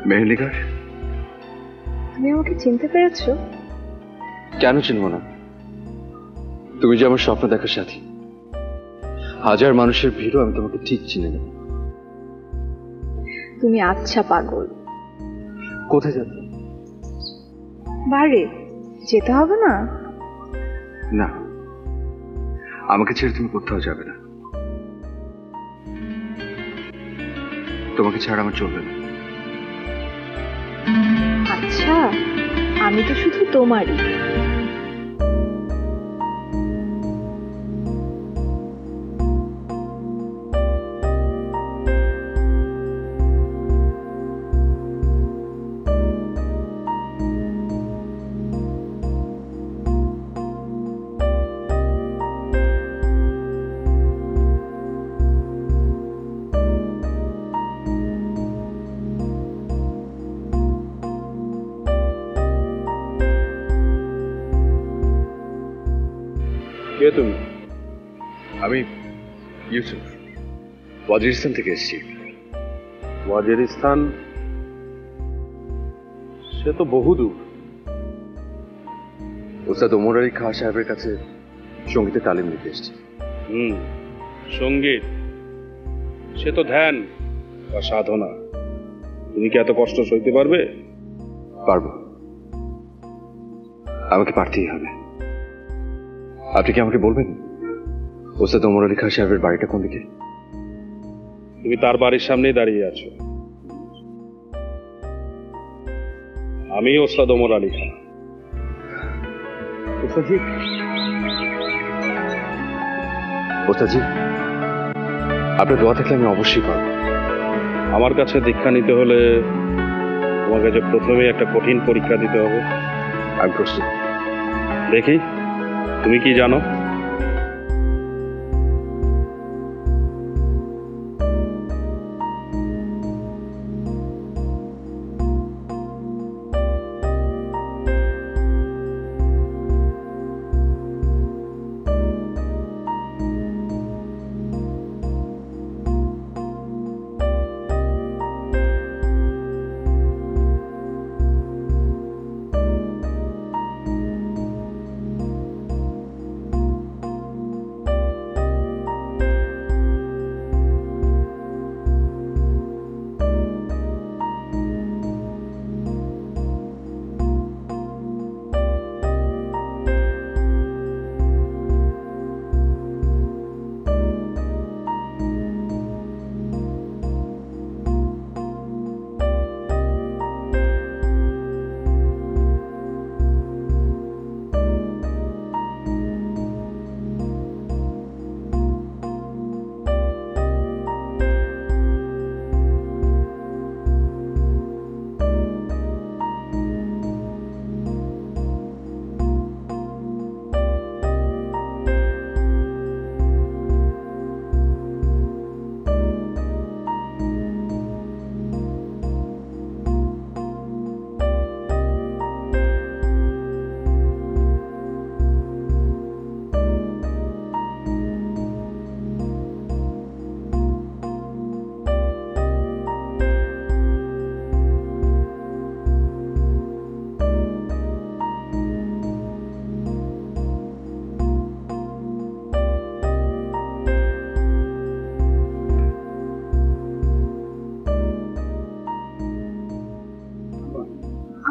মেহেলিকা, তুমি আমাকে চিনতে পেরেছো? কেন চিনবো না? তুমি যে আমার স্বপ্ন দেখার সাথী। হাজার মানুষের ভিড়ও আমি তোমাকে ঠিক চিনে নেব। তুমি আচ্ছা পাগল। কোথায় যাবে? বাড়ি যেতে হবে না? না, আমাকে ছেড়ে তুমি কোথাও যাবে না। তোমাকে ছাড়া আমার চলবে না। আচ্ছা, আমি তো শুধু তোমারই। কে তুমি? আমি ইউসুফ, ওয়াজিরিস্তান থেকে এসেছি। ওয়াজিরিস্তান? সে তো বহুদূর। ওস্তাদ ওমর আলী খাঁ সাহেবের কাছে সঙ্গীতে তালিম নিতে এসেছি। সঙ্গীত সে তো ধ্যান বা সাধনা। তুমি কি এত কষ্ট সইতে পারবে? পারবো, আমাকে পারতেই হবে। আপনি কি আমাকে বলবেন ওস্তাদ ওমর আলী খাঁ সাহেবের বাড়িটা কোন দিকে? তুমি তার বাড়ির সামনেই দাঁড়িয়ে আছো। আমি ওস্তাদ ওমর আলী খাঁ। ওস্তাদজি, আপনার দোয়া থাকলে আমি অবশ্যই পারবো। আমার কাছে দীক্ষা নিতে হলে তোমার কাছে প্রথমেই একটা কঠিন পরীক্ষা দিতে হবে। আমি প্রস্তুত। দেখি তুমি কি জানো।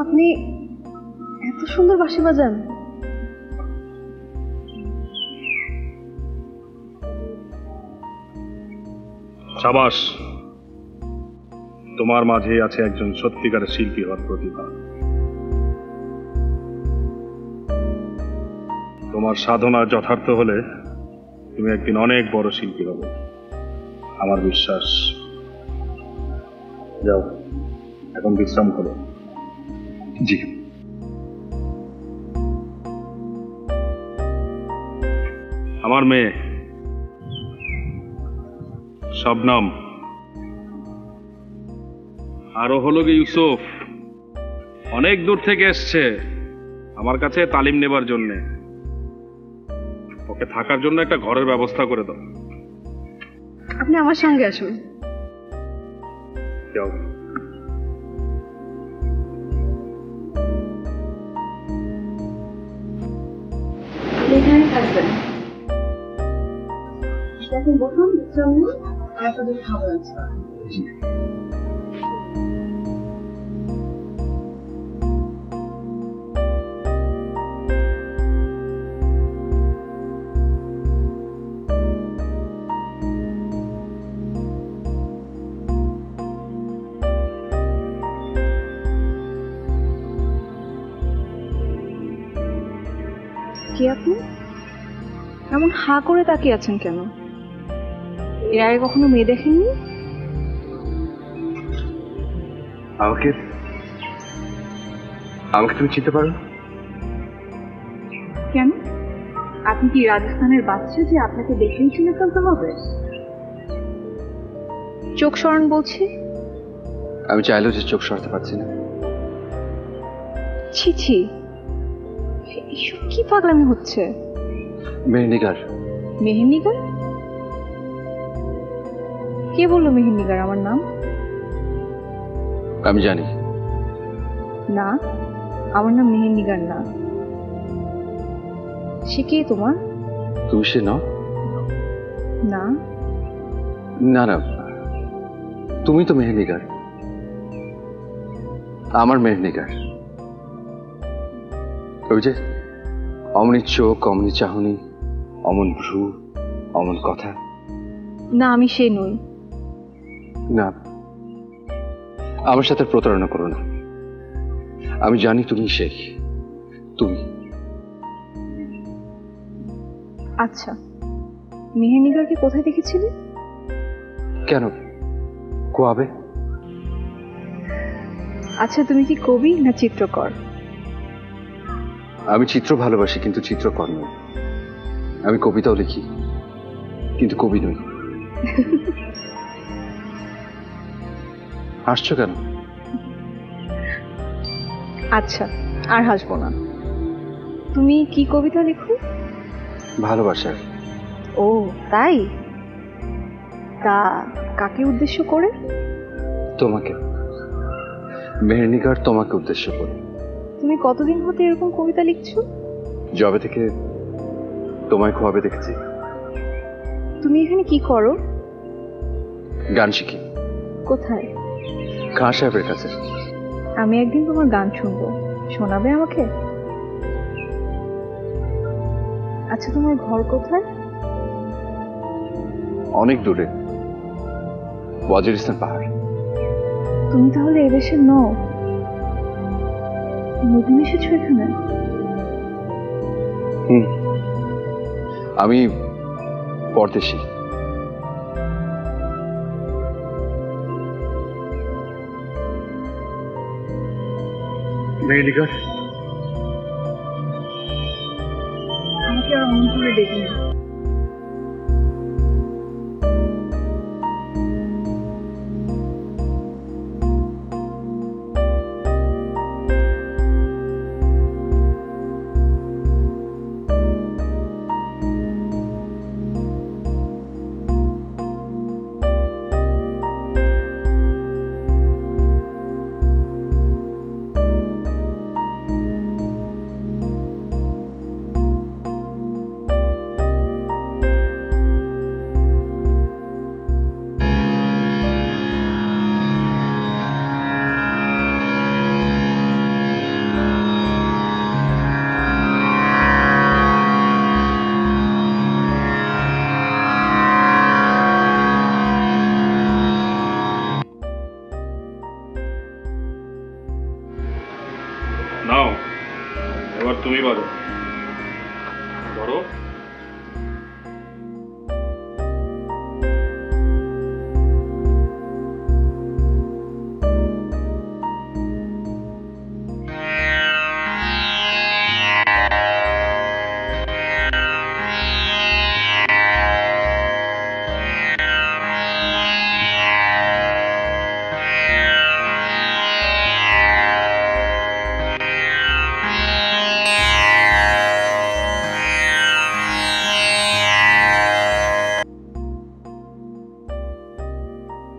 আপনি এত সুন্দর বাঁশি বাজান। সাবাস, তোমার মাঝে আছে একজন সত্যিকারের শিল্পী হওয়ার প্রতিভা। তোমার সাধনা যথার্থ হলে তুমি একদিন অনেক বড় শিল্পী হবে, আমার বিশ্বাস। যাও, এখন বিশ্রাম করো। জি। আমার মেয়ে শবনম, আরো হলো কি ইউসুফ, অনেক দূর থেকে এসছে আমার কাছে তালিম নেবার জন্য। ওকে থাকার জন্য একটা ঘরের ব্যবস্থা করে দাও। আপনি আমার সঙ্গে আসুন। যাও। এখানেই থাকবেন। এখন বসুন, বিশ্রাম নিন, আপনাদের খাবার আছে। কি আপনি এমন হা করে তাকিয়ে আছেন কেন? এর আগে কখনো মেয়ে দেখেননি? আমাকে আমাকে তুমি চিনতে পারো? কেন? আপনি কি রাজস্থানের বাচ্চা যে আপনাকে দেখেই চিনে ফেলতে হবে? চোখ সরান বলছি। আমি চাইলেও যে চোখ সরাতে পারছি না। ছি ছি, এসব কি পাগলামি হচ্ছে? মেহনিগার। মেহেন্দিগার? কে বললো মেহেন্দিগার আমার নাম? আমি জানি। না, আমার নাম মেহেন্দিগার না। সে কে তোমার? তুমি সে নও? না। না না, তুমি তো মেহনিগার, আমার মেহনিগার। ওই যে অমনি চোখ, অমনি চাহনি, অমন ভ্রু, অমন কথা। না, আমি সে নই। না, আমার সাথে প্রতারণা করো না। আমি জানি তুমি সেই। তুমি। আচ্ছা, মেহেন্দিগারকে কোথায় দেখেছিলে? কেন কোয়াবে? আচ্ছা, তুমি কি কবি না চিত্রকর? আমি চিত্র ভালোবাসি, কিন্তু চিত্রকর নই। আমি কবিতাও লিখি, কিন্তু কবি নই। হাসছো কেন? আচ্ছা, আর হাসবো না। তুমি কি কবিতা লেখো? ভালোবাসার। ও তাই? তা কাকে উদ্দেশ্য করে? তোমাকে, মেহনিগার, তোমাকে উদ্দেশ্য করে। তুমি কতদিন হতে এরকম কবিতা লিখছো? যবে থেকে তোমায় খোয়াবে দেখেছি। তুমি এখানে কি করো? গান শিখি। কোথায়? খাঁ সাহেবের কাছে। আমি একদিন তোমার গান শুনবো, শোনাবে আমাকে? আচ্ছা, তোমার ঘর কোথায়? অনেক দূরে, ওয়াজিরিস্তান পাহাড়। তুমি তাহলে এদেশের নও? নতুন এসেছো এখানে? আমি পরদেশী। মেহনিগার, আমাকে আর অমন করে ডেকে না। নাও, এবার তুমি বাজো। ধরো।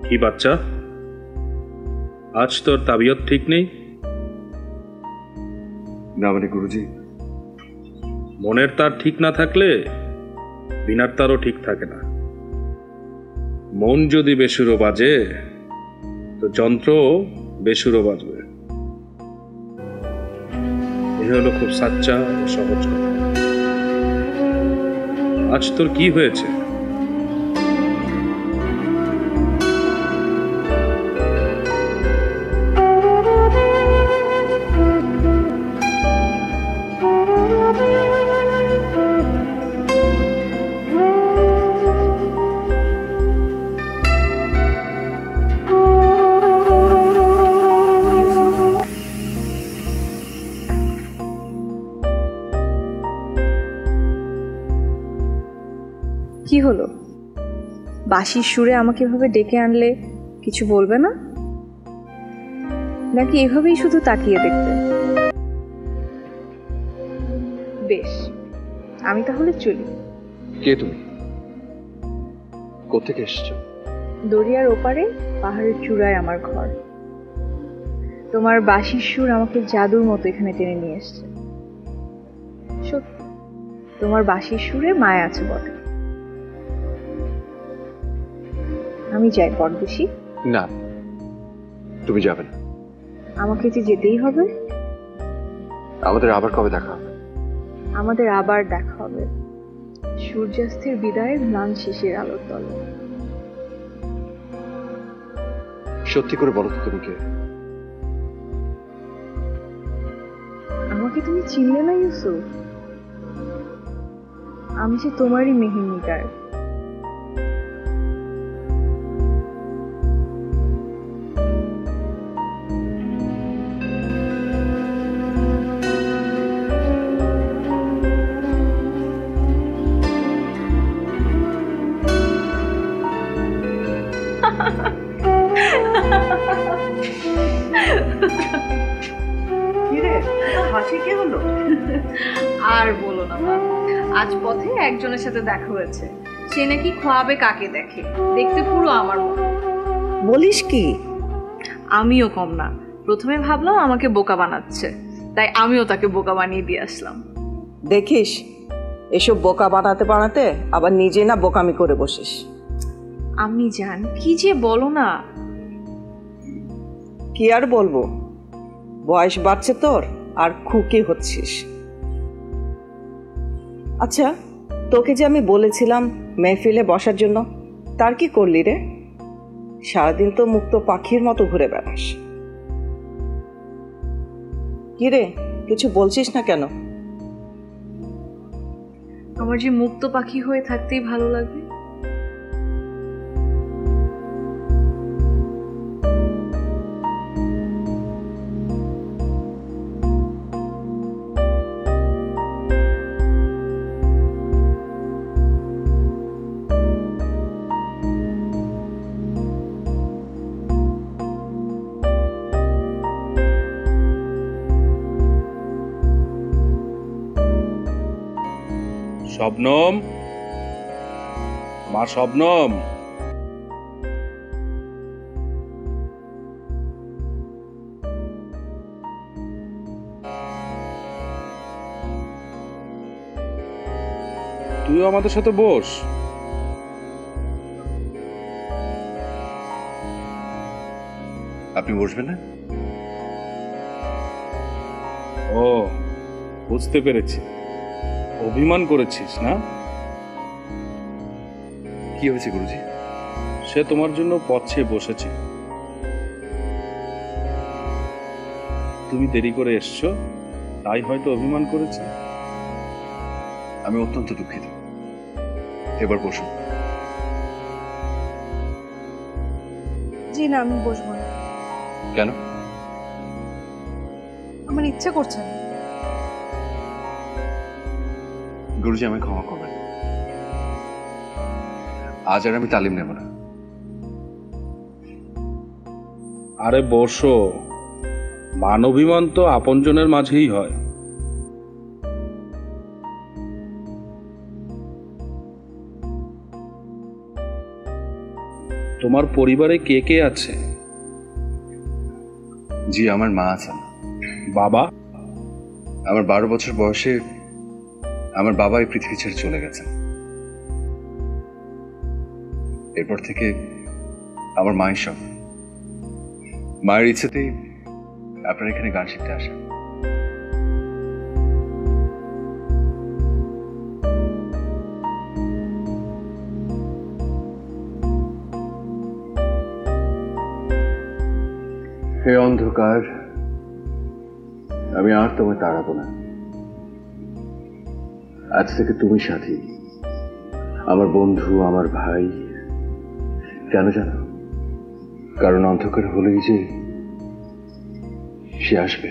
কি বাচ্চা, আজ তোর তাবিয়ত ঠিক নেই? না মানে গুরুজি, মনের তার ঠিক না থাকলে বিনার তারও ঠিক থাকে না। মন যদি বেসুরো বাজে তো যন্ত্র বেসুরো বাজবে। এই হলো খুব সাচ্চা ও সহজ কথা। আজ তোর কি হয়েছে? কি হলো? বাঁশির সুরে আমাকে এভাবে ডেকে আনলে কিছু বলবে না, নাকি এভাবেই শুধু তাকিয়ে দেখবে? বেশ, আমি তাহলে চলি। কে তুমি? কোত্থেকে এসেছো? দরিয়ার ওপারে পাহাড়ের চূড়ায় আমার ঘর। তোমার বাঁশির সুর আমাকে জাদুর মতো এখানে টেনে নিয়ে এসছে। সত্যি, তোমার বাঁশির সুরে মায়া আছে বটে। আমি যাই পরদেশি। না, তুমি যাবে না। আমাকে যে যেতেই হবে। আমাদের আবার কবে দেখা হবে? আমাদের আবার দেখা হবে সূর্যাস্তের বিদায়ের ম্লান শিশির আলোর তলে। সত্যি করে বলো তো তুমি কে? আমাকে তুমি চিনলে না ইউসুফ? আমি যে তোমারই মেহেরনিগার। হাসি কি হলো? আর বলো না মা, আজ পথে একজনের সাথে দেখা হয়েছে। সে নাকি খোয়াবে কাকে দেখে, দেখতে পুরো আমার মতো। বলিস কি? আমিও কম না। প্রথমে ভাবলাম আমাকে বোকা বানাচ্ছে, তাই আমিও তাকে বোকা বানিয়ে দিয়ে আসলাম। দেখিস, এসব বোকা বানাতে বানাতে আবার নিজে না বোকামি করে বসিস। আমি জান, কি যে বলো না। কি আর বলবো, বয়স বাড়ছে তোর আর খুকি হচ্ছিস। আচ্ছা, তোকে যে আমি বলেছিলাম মেহফিলে বসার জন্য, তার কি করলি রে? সারাদিন তো মুক্ত পাখির মতো ঘুরে বেড়াস। কি রে, কিছু বলছিস না কেন? আমার যে মুক্ত পাখি হয়ে থাকতেই ভালো লাগে। শবনম, মা শবনম, তুইও আমাদের সাথে বস। আপনি বসবেন না? ও, বুঝতে পেরেছি, অভিমান করেছিস না? কি হয়েছে গুরুজি? সে তোমার জন্য পথ চেয়ে বসেছে। তুমি দেরি করে এসছো, তাই হয়তো অভিমান করেছে। আমি অত্যন্ত দুঃখিত। এবার বসুন। জি না, আমি বসবো না। কেন? আমার ইচ্ছা করছে না। গুরুজি, আমায় ক্ষমা করবেন। আজ আর আমি তালিম নেব না। আরে বসো, মান অভিমান তো আপনজনের মাঝেই হয়। তোমার পরিবারে কে কে আছে? জি, আমার মা আছেন। বাবা? আমার 12 বছর বয়সে আমার বাবা এই পৃথিবী ছেড়ে চলে গেছেন। এরপর থেকে আমার মায়ের সব, মায়ের ইচ্ছেতেই আপনার এখানে গান শিখতে আসা। হে অন্ধকার, আমি আর তোমায় তাড়াবো না। আজ থেকে তুমি সাথী, আমার বন্ধু, আমার ভাই। কেন জানো? কারণ অন্ধকার হলেই যে সে আসবে।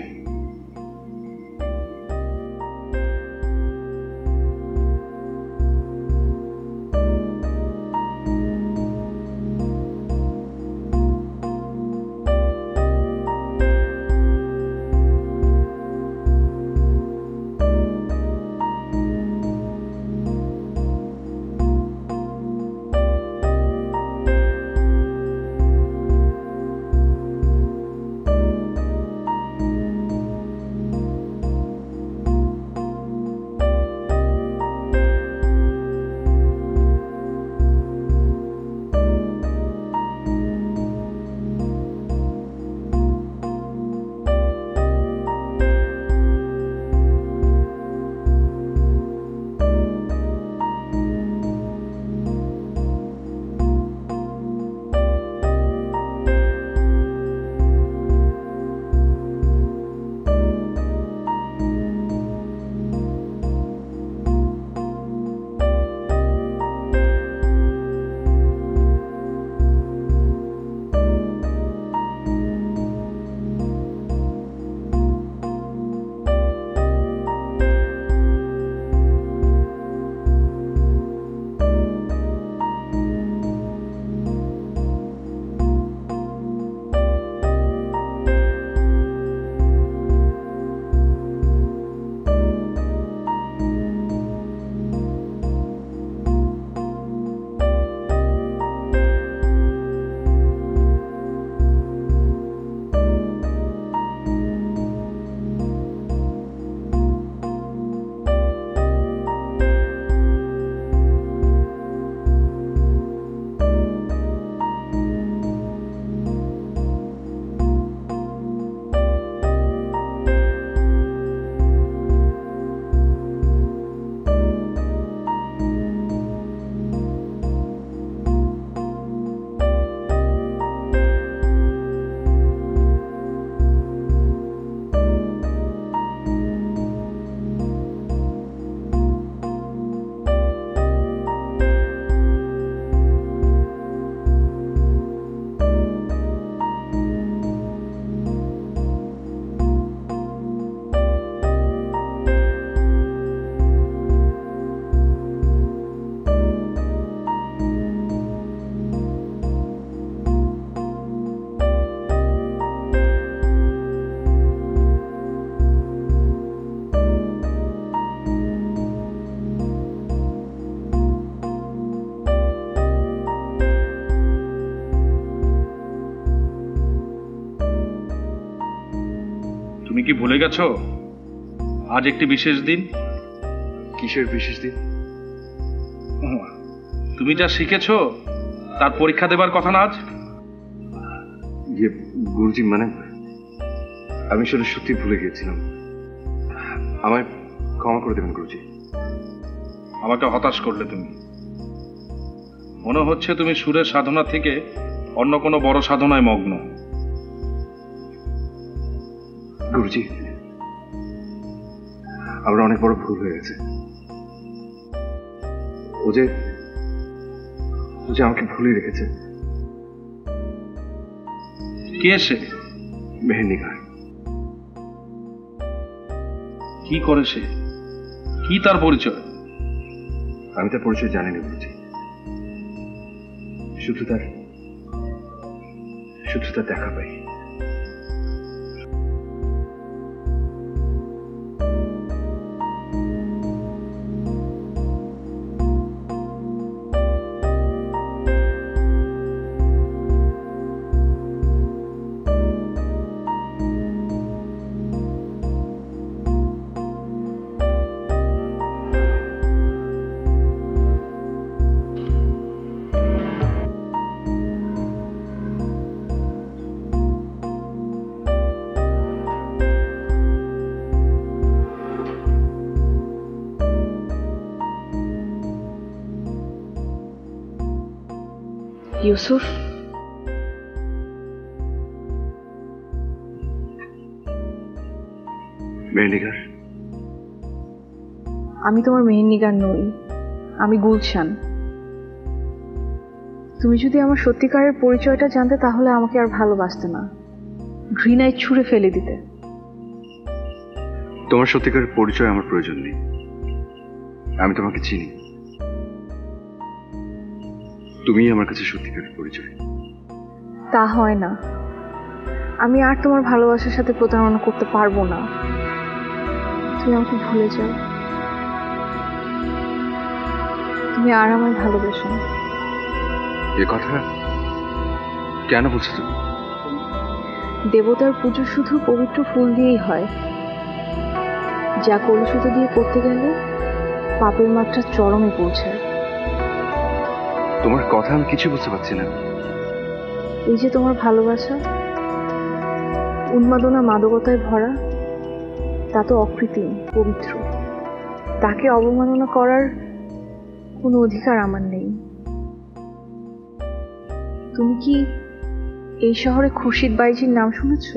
তুমি কি ভুলে গেছো আজ একটি বিশেষ দিন? কিসের বিশেষ দিন? তুমি যা শিখেছো তার পরীক্ষা দেবার কথা না আজ? ইয়ে গুরুজি, মানে আমি আসলে সত্যি ভুলে গিয়েছিলাম। আমায় ক্ষমা করে দেবেন গুরুজি। আমাকে হতাশ করলে তুমি। মনে হচ্ছে তুমি সুরের সাধনা থেকে অন্য কোনো বড় সাধনায় মগ্ন। গুরুজি, আমার অনেক বড় ভুল হয়ে গেছে। ও যে আমাকে ভুলে রেখেছে। কে সে? মেহেন্দিকা। কি করে সে? কি তার পরিচয়? আমি তার পরিচয় জানি না গুরুজি। শুধু তার দেখা পাই। ইউসুফ, মেহেন্দিগার, আমি তোমার মেহেন্দিগার নই, আমি গুলশান। তুমি যদি আমার সত্যিকারের পরিচয়টা জানতে তাহলে আমাকে আর ভালোবাসতে না, ঘৃণায় ছুঁড়ে ফেলে দিতে। তোমার সত্যিকারের পরিচয় আমার প্রয়োজন নেই। আমি তোমাকে চিনি, তুমিই আমার কাছে সত্যিকারের পরিচয়। তা হয় না, আমি আর তোমার ভালোবাসার সাথে প্রতারণা করতে পারবো না। তুমি আমাকে ভুলে যাও, তুমি আর আমায় ভালোবাসো না। এ কথা কেন বলছো তুমি? দেবতার পুজো শুধু পবিত্র ফুল দিয়েই হয়, যা কলুষিত দিয়ে করতে গেলে পাপের মাত্রা চরমে পৌঁছায়। তোমার কথা আমি কিছু বুঝতে পারছি না। এই যে তোমার ভালোবাসা উন্মাদনা মাদকতায় ভরা, তা তো অকৃত্রিম পবিত্র, তাকে অবমাননা করার কোনো অধিকার আমার নেই। তুমি কি এই শহরে খুরশিদ বাইজির নাম শুনেছ?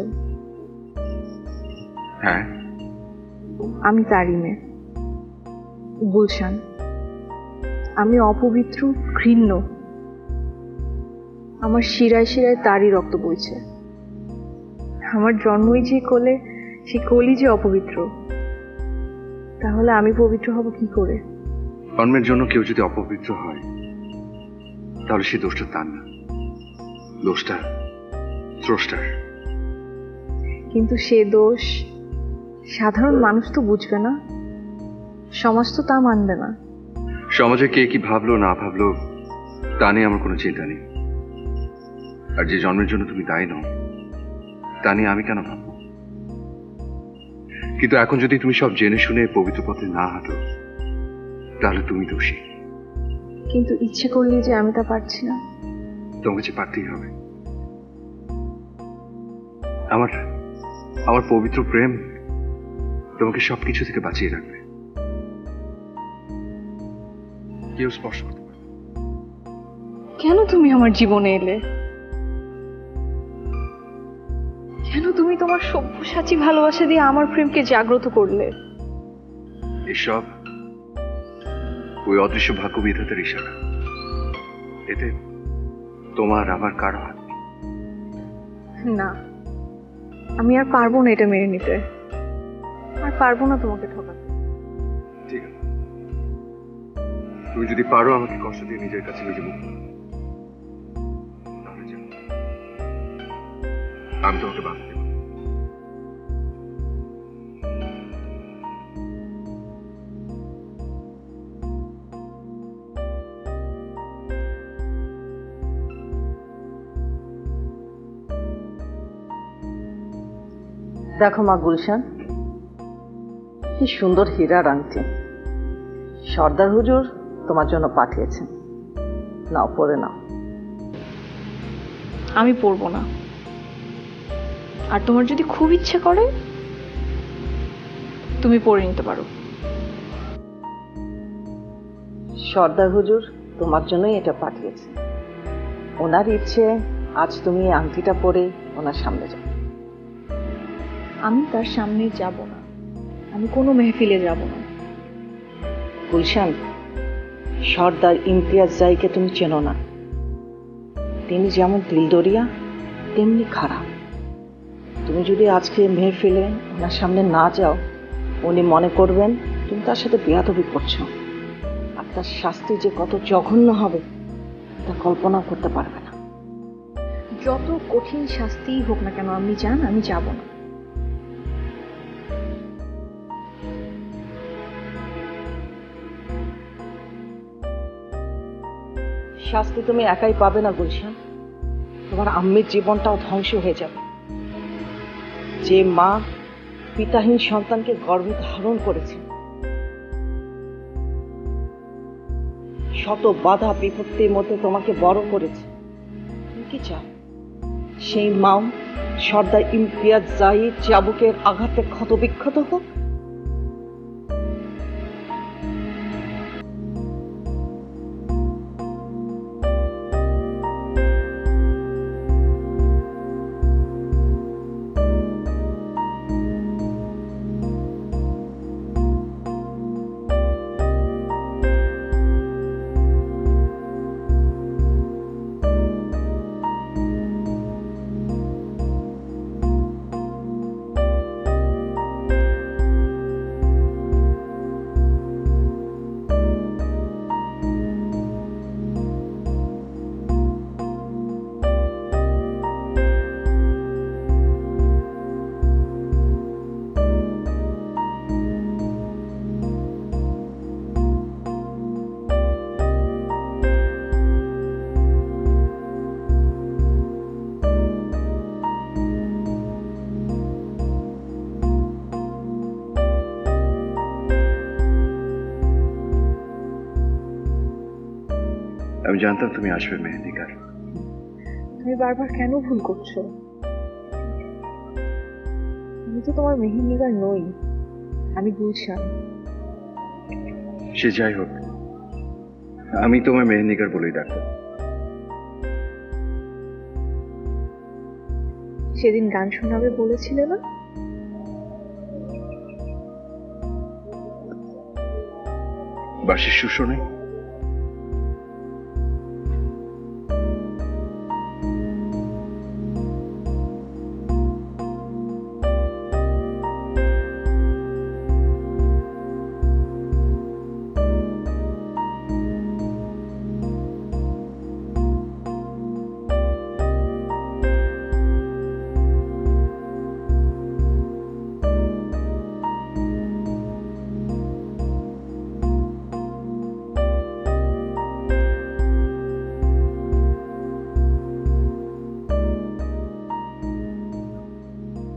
হ্যাঁ, আমি তারই মেয়ে, গুলশান। আমি অপবিত্র, ঘৃণ্য, আমার শিরায় শিরায় তারই রক্ত বইছে। আমার জন্মই যে কোলে, সে কোলই যে অপবিত্র, তাহলে আমি পবিত্র হব কি করে? অন্যের জন্য কেউ যদি অপবিত্র হয় তাহলে সে দোষটা তার না, দোষটা স্রষ্টার। কিন্তু সে দোষ সাধারণ মানুষ তো বুঝবে না, সমাজ তো তা মানবে না। সমাজে কে কি ভাবলো না ভাবলো তা নিয়ে আমার কোনো চিন্তা নেই। আর যে জন্মের জন্য তুমি দায়ী নও তা নিয়ে আমি কেন ভাববো? কিন্তু এখন যদি তুমি সব জেনে শুনে পবিত্র পথে না হাঁটো তাহলে তুমি দোষী। কিন্তু ইচ্ছে করলে যে আমি তা পারছি না। তোমাকে যে পারতেই হবে। আমার আমার পবিত্র প্রেম তোমাকে সবকিছু থেকে বাঁচিয়ে রাখবে, কেউ স্পর্শ করতে পারবে। কেন তুমি আমার জীবনে এলে? কেন তুমি তোমার সব্যসাচী ভালোবাসা দিয়ে আমার প্রেমকে জাগ্রত করলে? এসব ওই অদৃশ্য ভাগ্য বিধাতার ইশারা, এতে তোমার আমার কারো হাত নেই। না, আমি আর পারবো না এটা মেনে নিতে, আর পারবো না তোমাকে ঠকাতে। ঠিক আছে, তুমি যদি পারো আমাকে কষ্ট দিয়ে নিজের কাছে নিজে মুক্ত করো, তাহলে যাও। আমি তোমাকে বাধা দেব না। দেখো মা গুলশান, কি সুন্দর হীরার আংটি সর্দার হুজুর তোমার জন্য পাঠিয়েছেন, নাও পরে নাও। আমি পরবো না, আর তোমার যদি খুব ইচ্ছে করে তুমি পরে নিতে পারো। সর্দার হুজুর তোমার জন্যই এটা পাঠিয়েছে, ওনার ইচ্ছে আজ তুমি এই আংটিটা পরে ওনার সামনে যাও। আমি তার সামনে যাব না, আমি কোনো মেহফিলে যাব না। গুলশান, সর্দার ইমতিয়াজ জাইকে তুমি চেনো না। তিনি যেমন দিলদরিয়া তেমনি খারাপ। তুমি যদি আজকে মেহফিলে ওনার সামনে না যাও, উনি মনে করবেন তুমি তার সাথে বেয়াদবি করছো, আর তার শাস্তি যে কত জঘন্য হবে তা কল্পনা করতে পারবে না। যত কঠিন শাস্তিই হোক না কেন আমি আমি যাব না। শাস্তি তুমি একাই পাবে না গুলশান, তোমার আম্মির জীবনটাও ধ্বংস হয়ে যাবে। যে মা পিতাহীন সন্তানকে গর্ভে ধারণ করেছে, শত বাধা বিপত্তির মধ্যে তোমাকে বড় করেছে, তুমি কি চাও সেই মাও সর্দার ইমতিয়াজ জাহিদ চাবুকের আঘাতে ক্ষতবিক্ষত হোক? আমি জানতাম তুমি আসবে মেহেন্দিকার। তুমি বারবার কেন ভুল করছো? আমি তো তোমার মেহেন্দিকার নই, আমি গুলশান। সে যাই হোক, আমি তোমার মেহেন্দিকার বলেই ডাকতাম। সেদিন গান শোনাবে বলেছিলে না? বাসির সুর শোনে।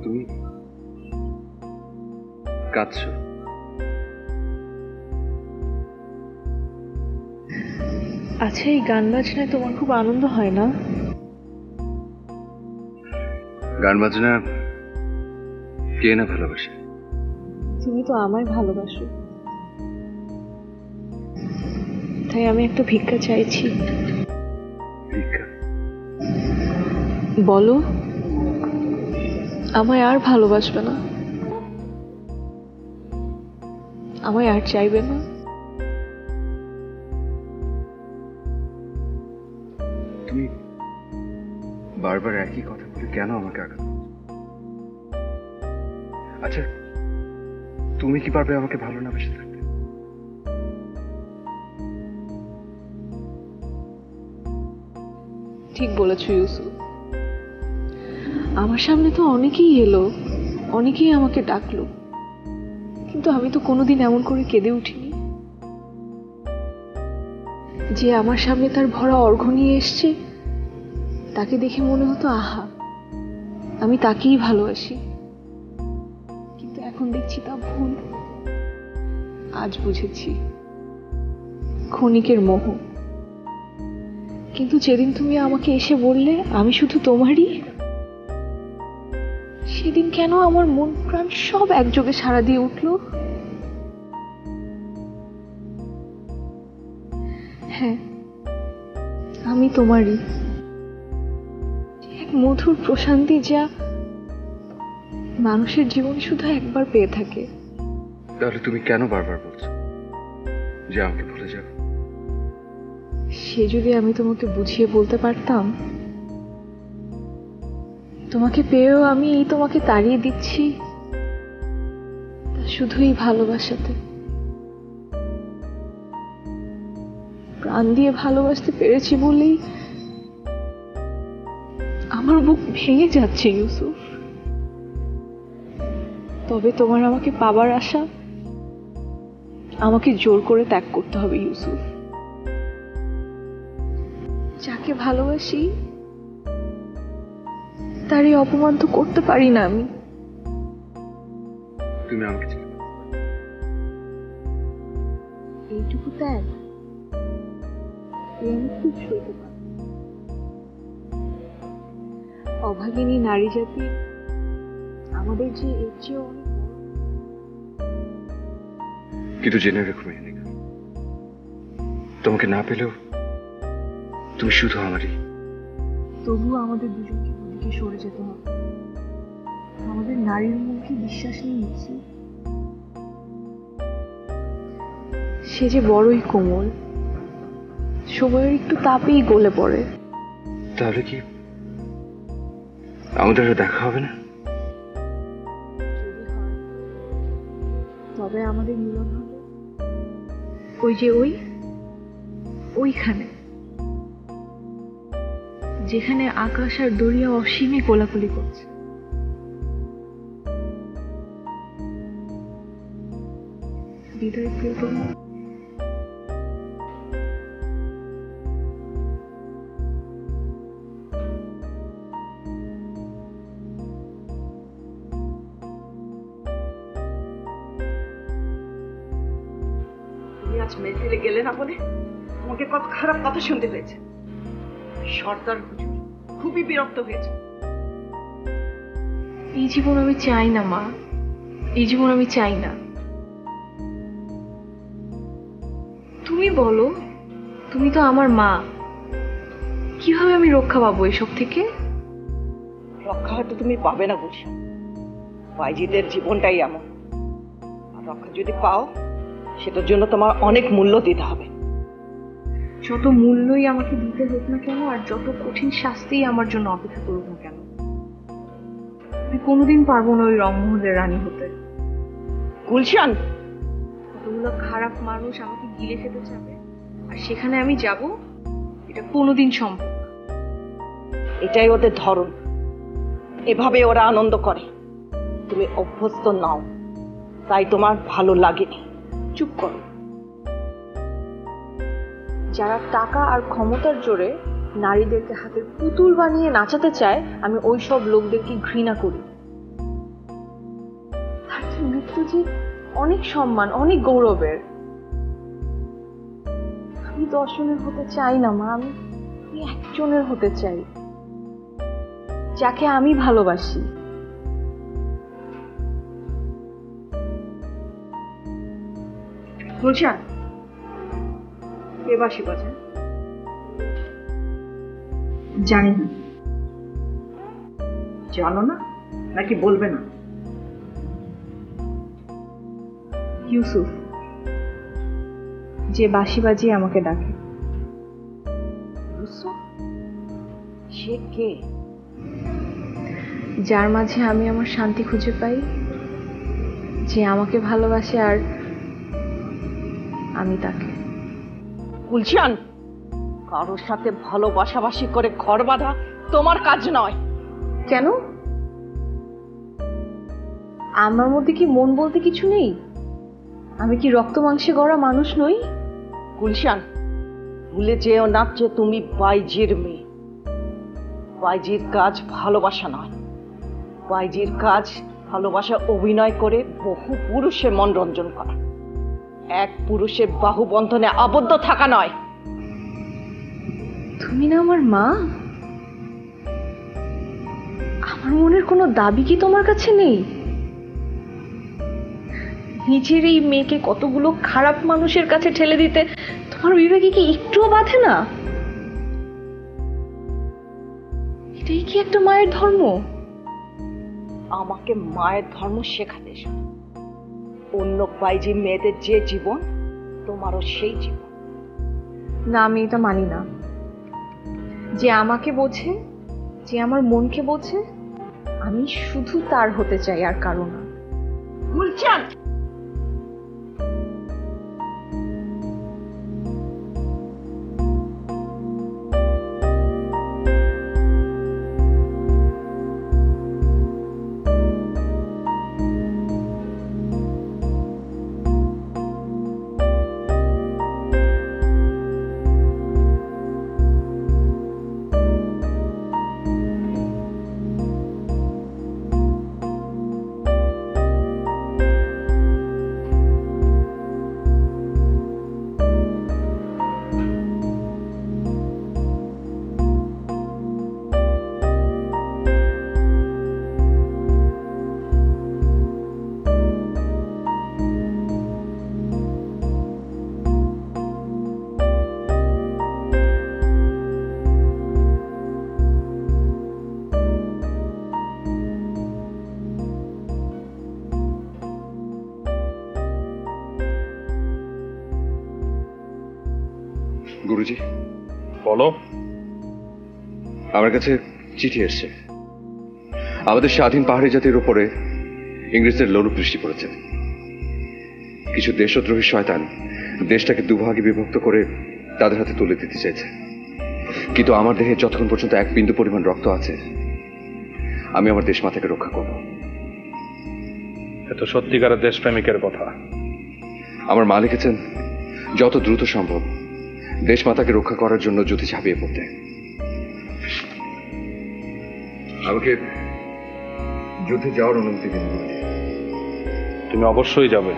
তুমি কাঁদছো? আচ্ছা, এই গান বাজনায় তোমার খুব আনন্দ হয় না? গান বাজনা কে না ভালোবাসে? তুমি তো আমায় ভালোবাসো, তাই আমি একটা ভিক্ষা চাইছি। ভিক্ষা? বলো, আমায় আর ভালোবাসবে না? আমায় আর চাইবে না? তুমি বারবার একই কথা বলে কেন আমাকে আঘাত করছো? আচ্ছা, তুমি কি পারবে আমাকে ভালো না বেসে থাকতে? ঠিক বলেছো ইউসুফ, আমার সামনে তো অনেকেই এলো, অনেকেই আমাকে ডাকলো, কিন্তু আমি তো কোনোদিন এমন করে কেঁদে উঠিনি। যে আমার সামনে তার ভরা অর্ঘ্য নিয়ে এসছে, তাকে দেখে মনে হতো আহা, আমি তাকেই ভালোবাসি। কিন্তু এখন দেখছি তা ভুল। আজ বুঝেছি ক্ষণিকের মোহ। কিন্তু যেদিন তুমি আমাকে এসে বললে আমি শুধু তোমারই, সেদিন কেন আমার মন প্রাণ সব একযোগে সাড়া দিয়ে উঠল। হ্যাঁ, আমি তোমারই। এক মধুর প্রশান্তি যা মানুষের জীবন শুধু একবার পেয়ে থাকে। তাহলে তুমি কেন বারবার বলছো যে আমাকে ভুলে যাও? সে যদি আমি তোমাকে বুঝিয়ে বলতে পারতাম, তোমাকে পেয়েও আমি এই তোমাকে তাড়িয়ে দিচ্ছি, তা শুধুই ভালোবাসাতে। প্রাণ দিয়ে ভালোবাসতে পেরেছি বলেই আমার বুক ভেঙে যাচ্ছে ইউসুফ। তবে তোমার আমাকে পাবার আশা আমাকে জোর করে ত্যাগ করতে হবে ইউসুফ। যাকে ভালোবাসি তার এই অপমান তো করতে পারি না আমি। তুমি আমাকে ছেড়ে দাও। এইটুকু ত্যাগ আমি খুব সইতে পারি। অভাগিনী নারী জাতি আমাদের যে এর চেয়ে অনেক বড়। কিন্তু জেনে রেখো মেহেন্দিকা, তোমাকে না পেলেও তুমি শুধু আমারই। তবুও আমাদের দুজনকে দুদিকে সরে যেতে হবে। আমাদের নারীর মধ্যে বিশ্বাস নেই ইচ্ছে। সে যে বড়ই কোমল, সময়ের একটু তাপেই গলে পড়ে। তাহলে কি আমাদের আর দেখা হবে না? যদি হয়, তবে আমাদের মিলন হবে ওই যে ওইখানে, যেখানে আকাশ আর দরিয়া অসীমে কোলাকুলি করছে। বিদায় প্রিয়তমা। তুমি আজ মেহেফিলে গেলে না বলে তোমাকে কত খারাপ কথা শুনতে হয়েছে। সর্দার হুজুর খুবই বিরক্ত হয়েছে। এই জীবন আমি চাই না মা, এই জীবন আমি চাই না। তুমি বলো, তুমি তো আমার মা, কিভাবে আমি রক্ষা পাবো এসব থেকে? রক্ষা হয়তো তুমি পাবে না গুলশান, বাইজিদের জীবনটাই এমন। আর রক্ষা যদি পাও, সেটার জন্য তোমার অনেক মূল্য দিতে হবে। যত মূল্যই আমাকে দিতে হোক না কেন, আর যত কঠিন শাস্তি আমার জন্য অপেক্ষা করুক না কেন, আমি কোনোদিন পারবো না ওই রংমহলের রানী হতে। গুলশান, কতগুলো খারাপ মানুষ আমাকে গিলে খেতে চাবে, আর সেখানে আমি যাব, এটা কোনোদিন সম্ভব না। এটাই ওদের ধরন, এভাবে ওরা আনন্দ করে। তুমি অভ্যস্ত নাও, তাই তোমার ভালো লাগেনি। চুপ করো। যারা টাকা আর ক্ষমতার জোরে নারীদেরকে হাতের পুতুল বানিয়ে নাচাতে চায়, আমি ওই সব লোকদেরকে ঘৃণা করি। তার যে মৃত্যু যে অনেক সম্মান, অনেক গৌরবের। আমি 10 জনের হতে চাই না মা, আমি একজনের হতে চাই, যাকে আমি ভালোবাসি। গুলশান, কে বাঁশি বাজায়? জানি না। জানো না নাকি বলবে না? ইউসুফ, যে বাঁশি বাজিয়ে আমাকে ডাকে। ইউসুফ? সে কে? যার মাঝে আমি আমার শান্তি খুঁজে পাই, যে আমাকে ভালোবাসে আর আমি তাকে। গুলশান, কারোর সাথে ভালোবাসাবাসি করে ঘর বাঁধা তোমার কাজ নয়। কেন? আমার মধ্যে কি মন বলতে কিছু নেই? আমি কি রক্ত মাংসে গড়া মানুষ নই? গুলশান, ভুলে যেও না যে তুমি বাইজির মেয়ে। বাইজির কাজ ভালোবাসা নয়, বাইজির কাজ ভালোবাসা অভিনয় করে বহু পুরুষের মন রঞ্জন করা, এক পুরুষের বাহুবন্ধনে আবদ্ধ থাকা নয়। তুমি না আমার মা? আমার মনের কোনো দাবি কি তোমার কাছে নেই? নিজের এই মেয়েকে কতগুলো খারাপ মানুষের কাছে ঠেলে দিতে তোমার বিবেকে কি একটুও বাধে না? এটাই কি একটা মায়ের ধর্ম? আমাকে মায়ের ধর্ম শেখাতে এসো। অন্য বাইজি মেয়েদের যে জীবন, তোমারও সেই জীবন। না, আমি এটা মানি না। যে আমাকে বোঝে, যে আমার মনকে বোঝে, আমি শুধু তার হতে চাই, আর কারো না। গুলশান, গুরুজি, বলো। আমার কাছে চিঠি এসছে। আমাদের স্বাধীন পাহাড়ি জাতির উপরে ইংরেজদের লোলুপ বৃষ্টি পড়েছে। কিছু দেশদ্রোহী শয়তান দেশটাকে দুভাগে বিভক্ত করে তাদের হাতে তুলে দিতে চেয়েছে। কিন্তু আমার দেহে যতক্ষণ পর্যন্ত এক বিন্দু পরিমাণ রক্ত আছে, আমি আমার দেশ মাতাকে রক্ষা করব। এ তো সত্যিকারের দেশপ্রেমিকের কথা। আমার মা লিখেছেন যত দ্রুত সম্ভব দেশ মাতাকে রক্ষা করার জন্য যুদ্ধে ঝাঁপিয়ে পড়তে। আমাকে যুদ্ধে যাওয়ার অনুমতি দিন গুরুজি। তুমি অবশ্যই যাবে।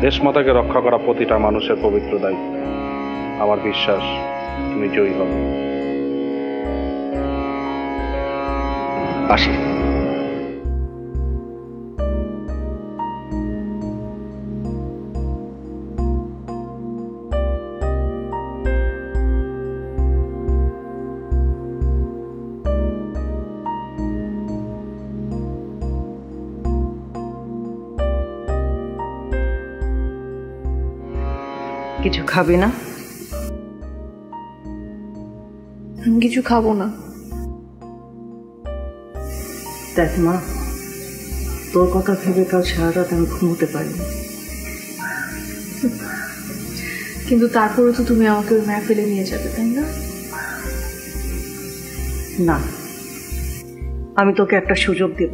দেশমাতাকে রক্ষা করা প্রতিটা মানুষের পবিত্র দায়িত্ব। আমার বিশ্বাস তুমি জয়ী হবে। আসি। কিছু খাবি না? আমি কিছু খাবো না। দেখ মা, তোর কথা ভেবে কাল সারা রাত আমি ঘুমোতে পারিনি। কিন্তু তারপরে তো তুমি আমাকে ওই মেহফিলে নিয়ে যাবে, তাই না? না, আমি তোকে একটা সুযোগ দেব।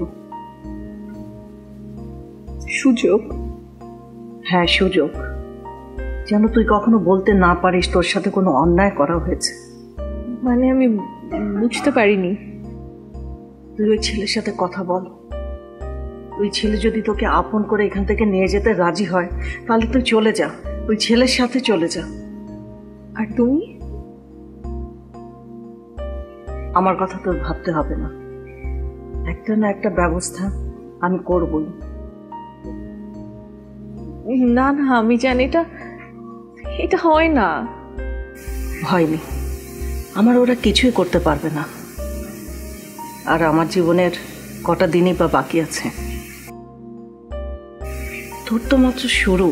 সুযোগ? হ্যাঁ, সুযোগ। যেন তুই কখনো বলতে না পারিস তোর সাথে কোনো অন্যায় করা হয়েছে। মানে আমি বুঝতে পারিনি। তুই ওই ছেলের সাথে কথা বল। ওই ছেলে যদি তোকে আপন করে এখান থেকে নিয়ে যেতে রাজি হয়, তাহলে তুই চলে যা, ওই ছেলের সাথে চলে যা। আর তুমি? আমার কথা তোর ভাবতে হবে না, একটা না একটা ব্যবস্থা আমি করবই। না না, আমি জানি এটা হয় না। হয়নি, আমার ওরা কিছুই করতে পারবে না। আর আমার জীবনের কটা দিনই বা বাকি আছে। তোর তো মাত্র শুরু,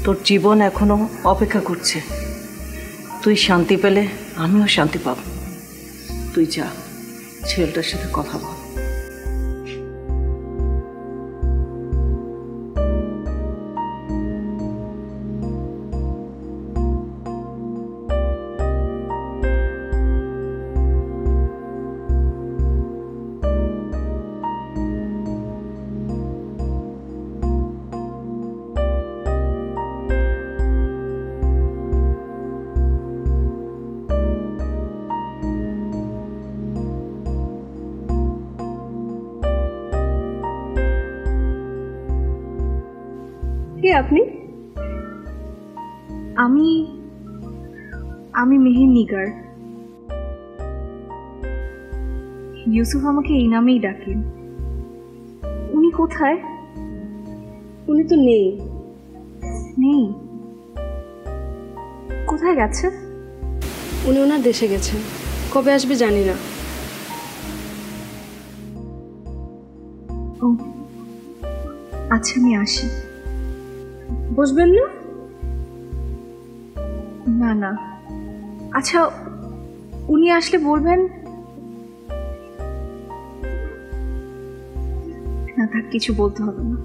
তোর জীবন এখনো অপেক্ষা করছে। তুই শান্তি পেলে আমিও শান্তি পাব। তুই যা, ছেলেটার সাথে কথা বল। কে আপনি? আমি মেহের নিগার। ইউসুফ আমাকে এই নামেই ডাকেন। উনি কোথায়? উনি তো নেই। নেই? কোথায় গেছে? উনি ওনার দেশে গেছেন, কবে আসবে জানি না। ও আচ্ছা, আমি আসি। বসবেন না? না না, আচ্ছা উনি আসলে বলবেন। না থাক, কিছু বলতে হবে না।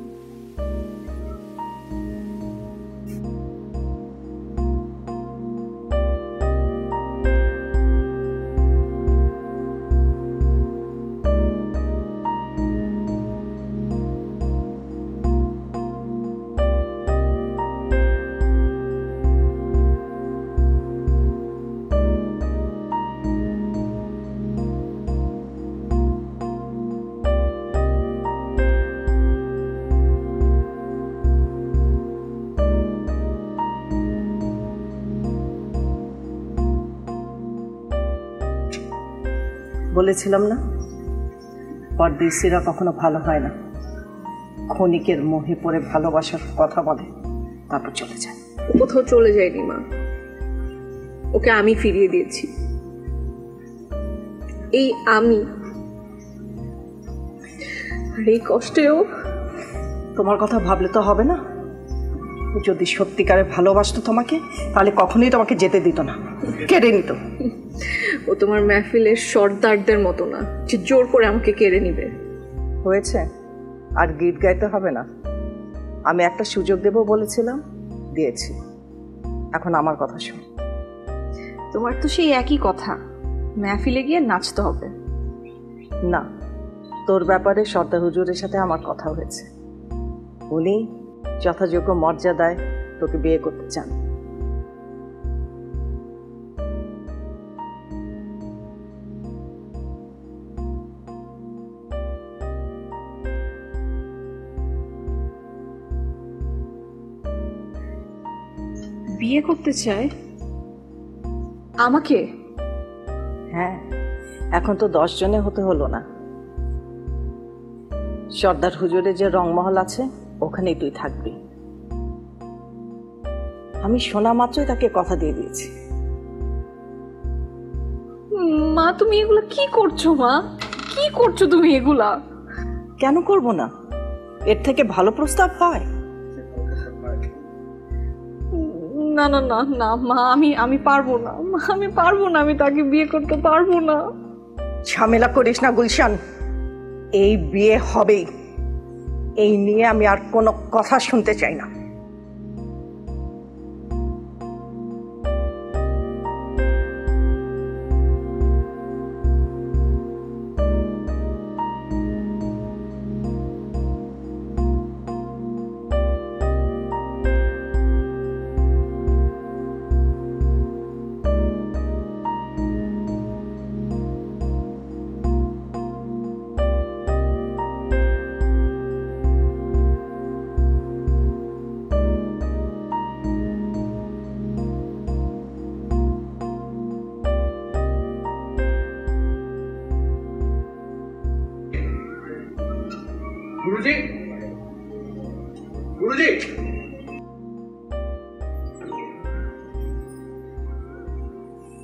বলেছিলাম না, পরদেশিরা কখনো ভালো হয় না। ক্ষণিকের মোহে পড়ে ভালোবাসার কথা বলে, তারপর চলে যায়। কোথাও চলে যায়নি মা, ওকে আমি ফিরিয়ে দিয়েছি। এই আমি, আর এই কষ্টেও। তোমার কথা ভাবলে তো হবে না। ও যদি সত্যিকারে ভালোবাসতো তোমাকে, তাহলে কখনোই তোমাকে যেতে দিত না, কেড়ে নিত। ও তোমার মেহফিলের সর্দারদের মতো না যে জোর করে আমাকে কেড়ে নিবে। হয়েছে, আর গীত গাইতে হবে না। আমি একটা সুযোগ দেব বলেছিলাম, দিয়েছি। এখন আমার কথা শোন। তোমার তো সেই একই কথা, মেহফিলে গিয়ে নাচতে হবে। না, তোর ব্যাপারে সর্দার হুজুরের সাথে আমার কথা হয়েছে। উনি যথাযোগ্য মর্যাদায় তোকে বিয়ে করতে চান। বিয়ে করতে চায়? আমাকে? হ্যাঁ, এখন তো 10 জনে হতে হলো না। সর্দার হুজুরের যে রংমহল আছে ওখানেই তুই থাকবি। আমি শোনা মাত্রই তাকে কথা দিয়ে দিয়েছি। মা তুমি এগুলা কি করছো? মা কি করছো তুমি এগুলা? কেন করব না? এর থেকে ভালো প্রস্তাব হয়? না না না না মা, আমি পারবো না মা, আমি পারবো না, আমি তাকে বিয়ে করতে পারবো না। ঝামেলা করিস না গুলশান, এই বিয়ে হবেই। এই নিয়ে আমি আর কোনো কথা শুনতে চাই না। গুরুজি, গুরুজি,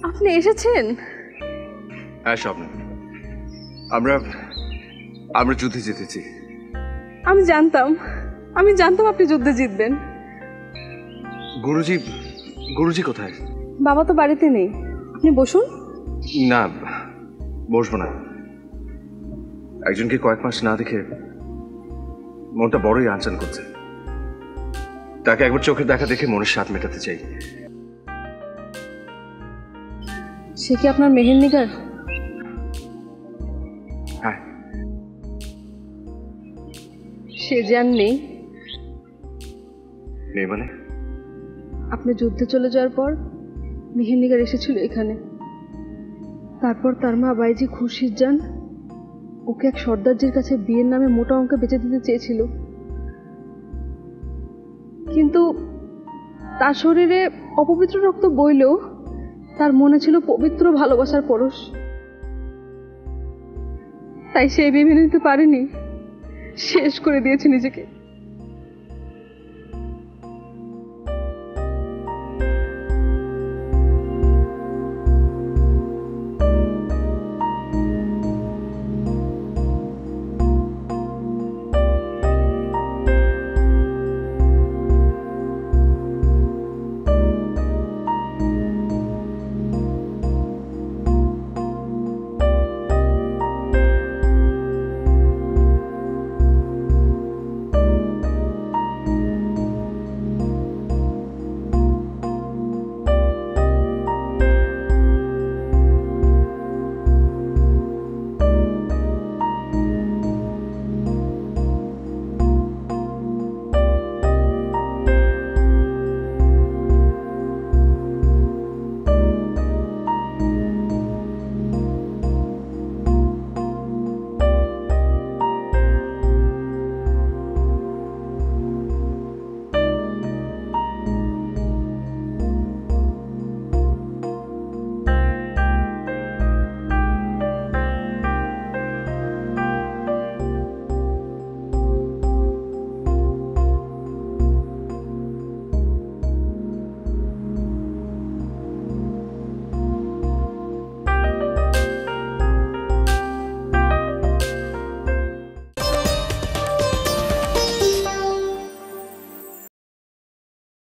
আপনি এসেছেন? হ্যাঁ স্বপ্ন, আমরা আমরা যুদ্ধে জিতেছি। আমি জানতাম আপনি যুদ্ধে জিতবেন। গুরুজি, গুরুজি কোথায়? বাবা তো বাড়িতে নেই, আপনি বসুন। না, বসবো না। একজনকে কয়েক মাস না দেখে মনটা বড়ই আনচান করছে। তাকে একবার চোখের দেখা দেখে মনের স্বাদ মেটাতে চাই। সে কি আপনার মেহেরনিগার? হ্যাঁ। সে যে আর নেই। নেই মানে? আপনি যুদ্ধে চলে যাওয়ার পর মেহেরনিগার এসেছিল এখানে। তারপর তার মা বাইজি খুরশিদ যান ওকে এক সর্দারজির কাছে বিয়ের নামে মোটা অঙ্কে বেচে দিতে চেয়েছিল, কিন্তু তার শরীরে অপবিত্র রক্ত বইলেও তার মনে ছিল পবিত্র ভালোবাসার পরশ। তাই সে বিয়ে মেনে নিতে পারেনি, শেষ করে দিয়েছে নিজেকে।